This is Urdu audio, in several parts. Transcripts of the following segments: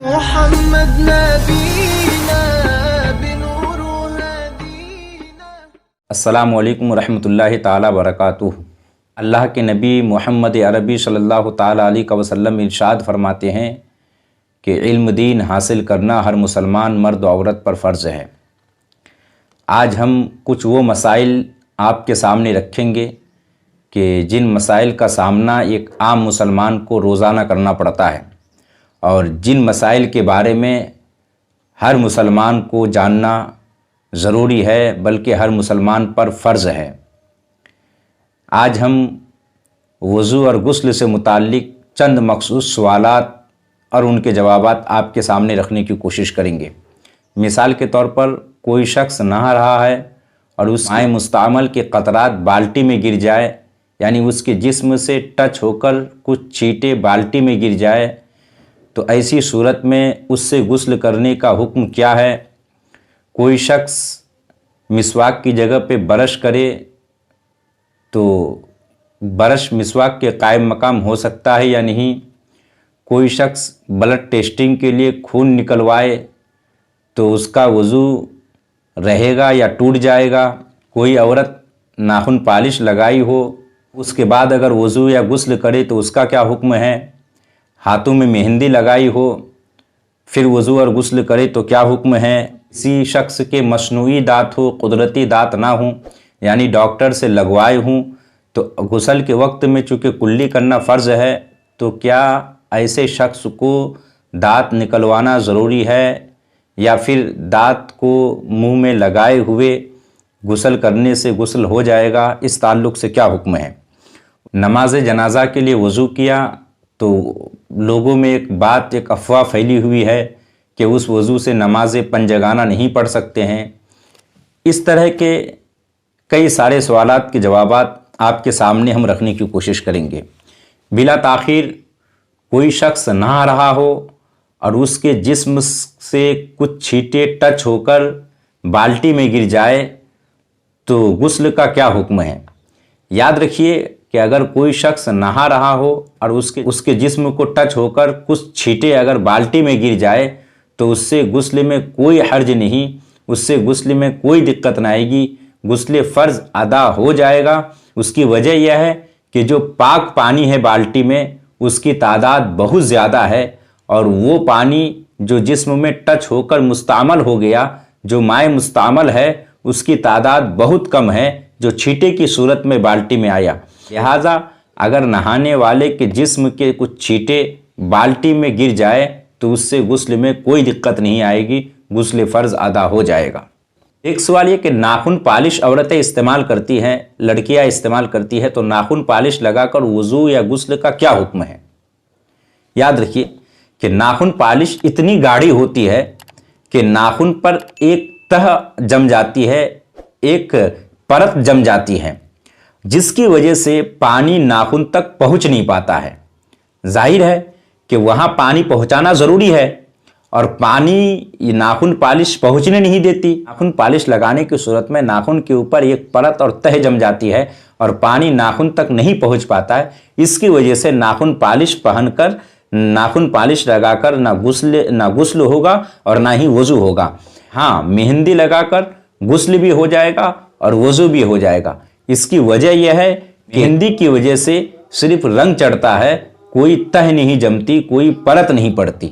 محمد نبینا بنور هدینا۔ السلام علیکم ورحمۃ اللہ تعالی وبرکاتہ۔ اللہ کے نبی محمد عربی صلی اللہ تعالی علیہ وسلم ارشاد فرماتے ہیں کہ علم دین حاصل کرنا ہر مسلمان مرد و عورت پر فرض ہے۔ آج ہم کچھ وہ مسائل آپ کے سامنے رکھیں گے کہ جن مسائل کا سامنا ایک عام مسلمان کو روزانہ کرنا پڑتا ہے، اور جن مسائل کے بارے میں ہر مسلمان کو جاننا ضروری ہے، بلکہ ہر مسلمان پر فرض ہے۔ آج ہم وضو اور غسل سے متعلق چند مخصوص سوالات اور ان کے جوابات آپ کے سامنے رکھنے کی کوشش کریں گے۔ مثال کے طور پر کوئی شخص نہا رہا ہے اور اس مائع مستعمل کے قطرات بالٹی میں گر جائے، یعنی اس کے جسم سے ٹچ ہو کر کچھ چھینٹے بالٹی میں گر جائے، تو ایسی صورت میں اس سے غسل کرنے کا حکم کیا ہے؟ کوئی شخص مسواک کی جگہ پہ برش کرے تو برش مسواک کے قائم مقام ہو سکتا ہے یا نہیں؟ کوئی شخص بلڈ ٹیسٹنگ کے لیے خون نکلوائے تو اس کا وضو رہے گا یا ٹوٹ جائے گا؟ کوئی عورت ناخن پالش لگائی ہو، اس کے بعد اگر وضو یا غسل کرے تو اس کا کیا حکم ہے؟ ہاتھوں میں مہندی لگائی ہو پھر وضو اور غسل کرے تو کیا حکم ہے؟ کسی شخص کے مصنوعی دانت ہو، قدرتی دانت نہ ہوں، یعنی ڈاکٹر سے لگوائے ہوں، تو غسل کے وقت میں چونکہ کلی کرنا فرض ہے، تو کیا ایسے شخص کو دانت نکلوانا ضروری ہے، یا پھر دانت کو منہ میں لگائے ہوئے غسل کرنے سے غسل ہو جائے گا؟ اس تعلق سے کیا حکم ہے؟ نماز جنازہ کے لیے وضو کیا تو لوگوں میں ایک افواہ پھیلی ہوئی ہے کہ اس وضو سے نماز پنجگانہ نہیں پڑھ سکتے ہیں۔ اس طرح کے کئی سارے سوالات کے جوابات آپ کے سامنے ہم رکھنے کی کوشش کریں گے۔ بلا تاخیر کوئی شخص نہا رہا ہو اور اس کے جسم سے کچھ چھینٹے ٹچ ہو کر بالٹی میں گر جائے تو غسل کا کیا حکم ہے؟ یاد رکھیے کہ اگر کوئی شخص نہا رہا ہو اور اس کے جسم کو ٹچ ہو کر کچھ چھینٹے اگر بالٹی میں گر جائے تو اس سے غسل میں کوئی حرج نہیں، اس سے غسل میں کوئی دقت نہ آئے گی، غسل فرض ادا ہو جائے گا۔ اس کی وجہ یہ ہے کہ جو پاک پانی ہے بالٹی میں اس کی تعداد بہت زیادہ ہے، اور وہ پانی جو جسم میں ٹچ ہو کر مستعمل ہو گیا، جو مائع مستعمل ہے، اس کی تعداد بہت کم ہے جو چھینٹے کی صورت میں بالٹی میں آیا۔ لہٰذا اگر نہانے والے کے جسم کے کچھ چھینٹے بالٹی میں گر جائے تو اس سے غسل میں کوئی دقت نہیں آئے گی، غسل فرض ادا ہو جائے گا۔ ایک سوال یہ کہ ناخن پالش عورتیں استعمال کرتی ہیں، لڑکیاں استعمال کرتی ہیں، تو ناخن پالش لگا کر وضو یا غسل کا کیا حکم ہے؟ یاد رکھیے کہ ناخن پالش اتنی گاڑھی ہوتی ہے کہ ناخن پر ایک تہ جم جاتی ہے، ایک پرت جم جاتی ہے، جس کی وجہ سے پانی ناخن تک پہنچ نہیں پاتا ہے۔ ظاہر ہے کہ وہاں پانی پہنچانا ضروری ہے، اور پانی ناخن پالش پہنچنے نہیں دیتی۔ ناخن پالش لگانے کی صورت میں ناخن کے اوپر ایک پرت اور تہ جم جاتی ہے اور پانی ناخن تک نہیں پہنچ پاتا ہے۔ اس کی وجہ سے ناخن پالش پہن کر، ناخن پالش لگا کر نہ غسل ہوگا اور نہ ہی وضو ہوگا۔ ہاں، مہندی لگا کر غسل بھی ہو جائے گا اور وضو بھی ہو جائے گا۔ اس کی وجہ یہ ہے کہ مہندی کی وجہ سے صرف رنگ چڑھتا ہے، کوئی تہ نہیں جمتی، کوئی پرت نہیں پڑتی۔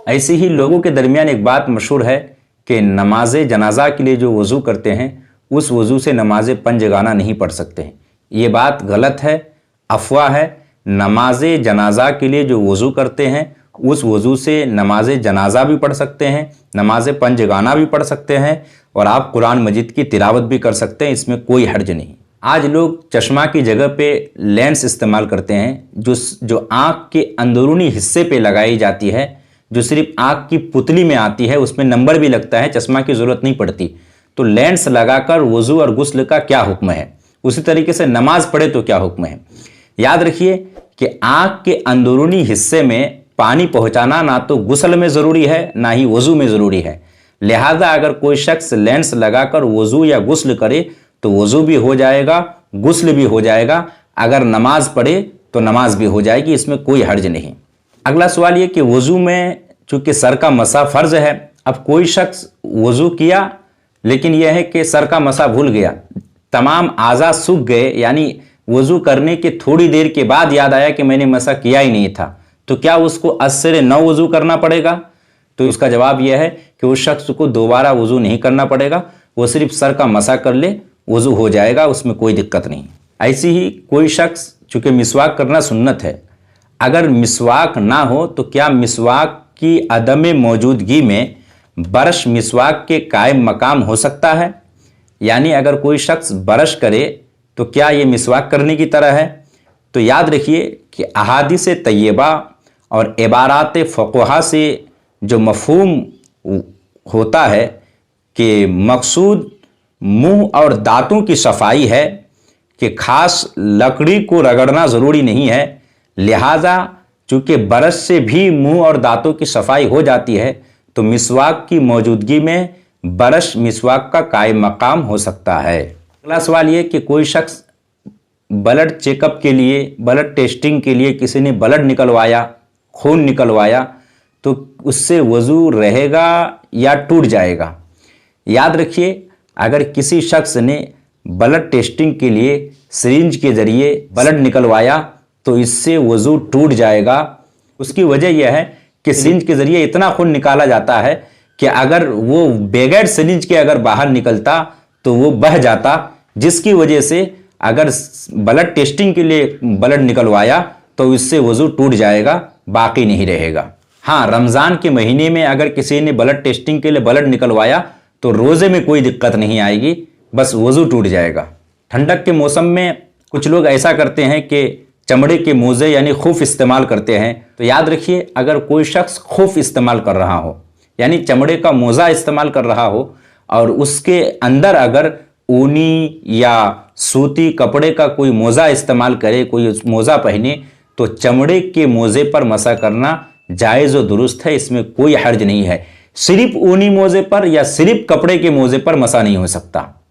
ایسے ہی لوگوں کے درمیان ایک بات مشہور ہے کہ نماز جنازہ کے لیے جو وضو کرتے ہیں اس وضو سے نماز پنجگانہ نہیں پڑھ سکتے ہیں۔ یہ بات غلط ہے، افواہ ہے۔ نماز جنازہ کے لیے جو وضو کرتے ہیں اس وضو سے نماز جنازہ بھی پڑھ سکتے ہیں، نماز پنجگانہ بھی پڑھ سکتے ہیں، اور آپ قرآن مجید کی تلاوت بھی کر سکتے ہیں، اس میں کوئی حرج نہیں۔ آج لوگ چشمہ کی جگہ پہ لینس استعمال کرتے ہیں جو آنکھ کے اندرونی حصے پہ لگائی جاتی ہے، جو صرف آنکھ کی پتلی میں آتی ہے، اس میں نمبر بھی لگتا ہے، چشمہ کی ضرورت نہیں پڑتی۔ تو لینس لگا کر وضو اور غسل کا کیا حکم ہے؟ اسی طریقے سے نماز پڑھے تو کیا حکم ہے؟ یاد رکھیے کہ آنکھ کے اندرونی حصے میں پانی پہنچانا نہ تو غسل میں ضروری ہے نہ ہی وضو میں ضروری ہے۔ لہذا اگر کوئی شخص لینس لگا کر وضو یا غسل کرے تو وضو بھی ہو جائے گا، غسل بھی ہو جائے گا۔ اگر نماز پڑھے تو نماز بھی ہو جائے گی، اس میں کوئی حرج نہیں۔ اگلا سوال یہ کہ وضو میں چونکہ سر کا مسح فرض ہے. اب کوئی شخص وضو کیا لیکن یہ ہے کہ سر کا مسح بھول گیا, تمام اعضاء سوکھ گئے, یعنی وضو کرنے کے تھوڑی دیر کے بعد یاد آیا کہ میں نے مسح کیا ہی نہیں تھا, تو کیا اس کو از سر نو وضو کرنا پڑے گا؟ تو اس کا جواب یہ ہے کہ اس شخص کو دوبارہ وضو نہیں کرنا پڑے گا, وہ صرف سر کا مسح کر لے, وضو ہو جائے گا, اس میں کوئی دقت نہیں. ایسی ہی کوئی شخص, چونکہ مسواک کرنا سنت ہے, اگر مسواک نہ ہو تو کیا مسواک کی عدم موجودگی میں برش مسواک کے قائم مقام ہو سکتا ہے؟ یعنی اگر کوئی شخص برش کرے تو کیا یہ مسواک کرنے کی طرح ہے؟ تو یاد رکھیے کہ احادیث طیبہ اور عبارات فقہا سے جو مفہوم ہوتا ہے کہ مقصود منہ اور دانتوں کی صفائی ہے, کہ خاص لکڑی کو رگڑنا ضروری نہیں ہے, لہٰذا چونکہ برش سے بھی منہ اور دانتوں کی صفائی ہو جاتی ہے تو مسواک کی موجودگی میں برش مسواک کا قائم مقام ہو سکتا ہے. اگلا سوال یہ کہ کوئی شخص بلڈ چیک اپ کے لیے, بلڈ ٹیسٹنگ کے لیے کسی نے بلڈ نکلوایا, خون نکلوایا, تو اس سے وضو رہے گا یا ٹوٹ جائے گا؟ یاد رکھیے, اگر کسی شخص نے بلڈ ٹیسٹنگ کے لیے سرنج کے ذریعے بلڈ نکلوایا تو اس سے وضو ٹوٹ جائے گا. اس کی وجہ یہ ہے کہ سرنج کے ذریعے اتنا خون نکالا جاتا ہے کہ اگر وہ بغیر سرنج کے اگر باہر نکلتا تو وہ بہہ جاتا, جس کی وجہ سے اگر بلڈ ٹیسٹنگ کے لیے بلڈ نکلوایا تو اس سے وضو ٹوٹ جائے گا, باقی نہیں رہے گا. ہاں, رمضان کے مہینے میں اگر کسی نے بلڈ ٹیسٹنگ کے لیے بلڈ نکلوایا تو روزے میں کوئی دقت نہیں آئے گی, بس وضو ٹوٹ جائے گا. ٹھنڈک کے موسم میں کچھ لوگ ایسا کرتے ہیں کہ چمڑے کے موزے یعنی خف استعمال کرتے ہیں. تو یاد رکھیے, اگر کوئی شخص خف استعمال کر رہا ہو, یعنی چمڑے کا موزہ استعمال کر رہا ہو, اور اس کے اندر اگر اونی یا سوتی کپڑے کا کوئی موزہ استعمال کرے, کوئی موزہ پہنے, تو چمڑے کے موزے پر مسح کرنا جائز و درست ہے, اس میں کوئی حرج نہیں ہے. صرف اونی موزے پر یا صرف کپڑے کے موزے پر مسح نہیں ہو سکتا.